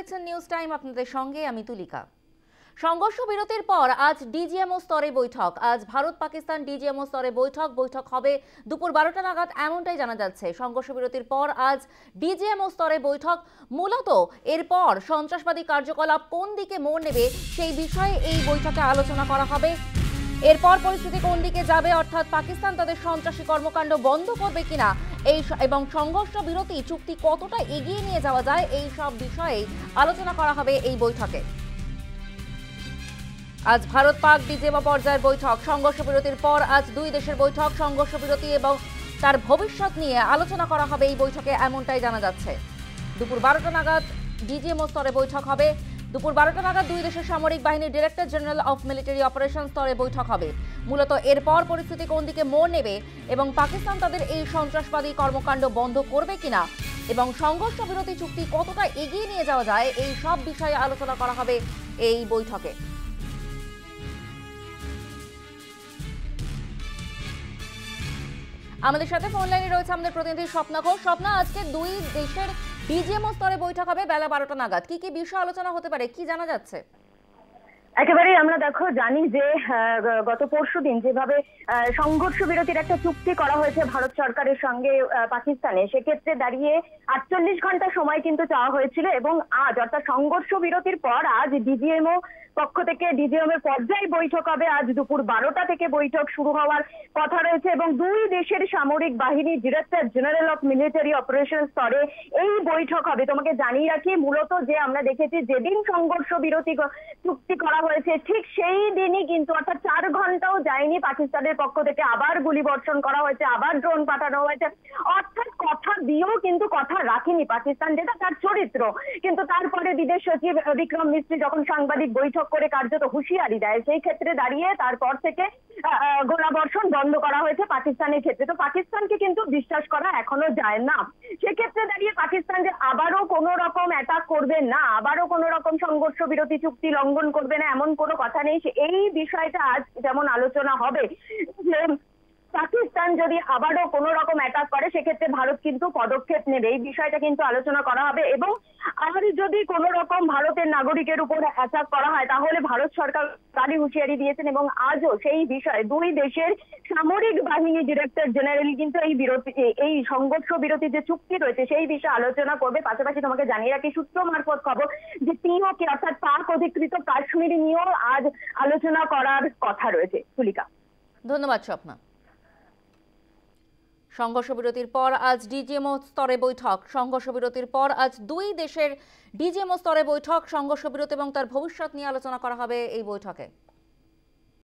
দেখছেন news time, আপনাদের সঙ্গে আমি তুলিকা। সংঘর্ষ বিরতির পর আজ ডিজিএমও স্তরে বৈঠক। আজ ভারত পাকিস্তান ডিজিএমও স্তরে বৈঠক হবে দুপুর 12টা নাগাদ, এমনটাই জানা যাচ্ছে। সংঘর্ষ বিরতির পর আজ ডিজিএমও স্তরে বৈঠক। মূলত এরপর সন্ত্রাসবাদী কার্যকলাপ কোন দিকে মোড় নেবে সেই বিষয়ে এই বৈঠকে আলোচনা করা হবে। এরপর পরিস্থিতি কোন দিকে যাবে, অর্থাৎ পাকিস্তান তাদের সন্ত্রাসী কর্মকাণ্ড বন্ধ করবে কিনা এবং সংঘর্ষ বিরতি চুক্তি কতটা এগিয়ে নিয়ে যাওয়া যায়, এই সব বিষয়ে আলোচনা করা হবে এই বৈঠকে। আজ ভারত পাক ডিজিএমও পর্যায়ের বৈঠক। সংঘর্ষ বিরতির পর আজ দুই দেশের বৈঠক। সংঘর্ষ বিরতি এবং তার ভবিষ্যৎ নিয়ে আলোচনা করা হবে এই বৈঠকে, এমনটাই জানা যাচ্ছে। দুপুর 12টা নাগাদ ডিজিএমও স্তরে বৈঠক হবে। দুপুর 12টা নাগাদ দুই দেশের সামরিক বাহিনীর director general of military operation স্তরে বৈঠক হবে। মূলত এরপর পরিস্থিতি কোন দিকে মোড় নেবে এবং পাকিস্তান তাদের এই সন্ত্রাসবাদী কর্মকাণ্ড বন্ধ করবে কিনা এবং সংঘর্ষ বিরতি চুক্তি কতটা এগিয়ে নিয়ে যাওয়া যায়, এই সব বিষয়ে আলোচনা করা হবে এই বৈঠকে। আমাদের সাথে ফোন লাইনে রয়েছে আমাদের প্রতিনিধি স্বপ্না ঘোষ। স্বপ্না, আজকে দুই দেশের ডিজিএমও স্তরে বৈঠক হবে বেলা 12টা নাগাদ। কি কি বিষয় আলোচনা হতে পারে, কি জানা যাচ্ছে? একেবারেই আমরা জানি যে গত পরশুদিন যেভাবে সংঘর্ষ বিরতির একটা চুক্তি করা হয়েছে ভারত সরকারের সঙ্গে পাকিস্তানে, সেক্ষেত্রে দাঁড়িয়ে 48 ঘন্টা সময় কিন্তু চাওয়া হয়েছিল এবং আজ অর্থাৎ সংঘর্ষ বিরতির পর আজ ডিজিএমও পক্ষ থেকে ডিজিএম এর পর্যায়ে বৈঠক হবে। আজ দুপুর 12টা থেকে বৈঠক শুরু হওয়ার কথা রয়েছে এবং দুই দেশের সামরিক বাহিনী director general of military operation স্তরে এই বৈঠক হবে। তোমাকে জানিয়ে রাখি, মূলত যে আমরা দেখেছি যেদিন সংঘর্ষ বিরতি চুক্তি করা হয়েছে ঠিক সেই দিনই কিন্তু অর্থাৎ 4 ঘন্টাও যায়নি পাকিস্তানের পক্ষ থেকে আবার গুলি বর্ষণ করা হয়েছে, আবার ড্রোন পাঠানো হয়েছে। অর্থাৎ কথা দিয়েও কিন্তু কথা রাখেনি পাকিস্তান, যেটা তার চরিত্র। কিন্তু তারপরে বিদেশ সচিব বিক্রম মিস্ত্রি যখন সাংবাদিক বৈঠক করে কার্যত হুঁশিয়ারি দেয়, সেই ক্ষেত্রে দাঁড়িয়ে তারপর থেকে গোলাবর্ষণ বন্ধ করা হয়েছে পাকিস্তানের ক্ষেত্রে। তো পাকিস্তানকে কিন্তু বিশ্বাস করা এখনো যায় না। সেক্ষেত্রে দাঁড়িয়ে পাকিস্তান যে আবারও কোনো রকম অ্যাটাক করবে না, আবারও কোনো রকম সংঘর্ষ বিরতি চুক্তি লঙ্ঘন করবে না, এমন কোনো কথা নেই। এই বিষয়টা আজ যেমন আলোচনা হবে যে পাকিস্তান যদি আবারও কোনো রকম অ্যাটাক করে সেক্ষেত্রে ভারত কিন্তু পদক্ষেপ নেবে, এই বিষয়টা কিন্তু আলোচনা করা হবে। এবং আর যদি কোনো রকম ভারতের নাগরিকের উপর অ্যাটাক করা হয় তাহলে ভারত সরকার তারই হুঁশিয়ারি দিয়েছেন এবং আজও সেই বিষয়ে দুই দেশের সামরিক বাহিনী ডিরেক্টর জেনারেল কিন্তু এই সংঘর্ষ বিরতি যে চুক্তি রয়েছে সেই বিষয়ে আলোচনা করবে। পাশাপাশি তোমাকে জানিয়ে রাখি সূত্র মারফত খবর যে পিওকে অর্থাৎ পাক অধিকৃত কাশ্মীর নিয়েও আজ আলোচনা করার কথা রয়েছে। তুলিকা, ধন্যবাদ স্বপ্না। সংঘর্ষ বিরতির পর আজ ডিজিএমও স্তরে বৈঠক। সংঘর্ষ বিরতির পর আজ দুই দেশের ডিজিএমও স্তরে বৈঠক। সংঘর্ষ বিরতি এবং তার ভবিষ্যৎ নিয়ে আলোচনা করা হবে এই বৈঠকে।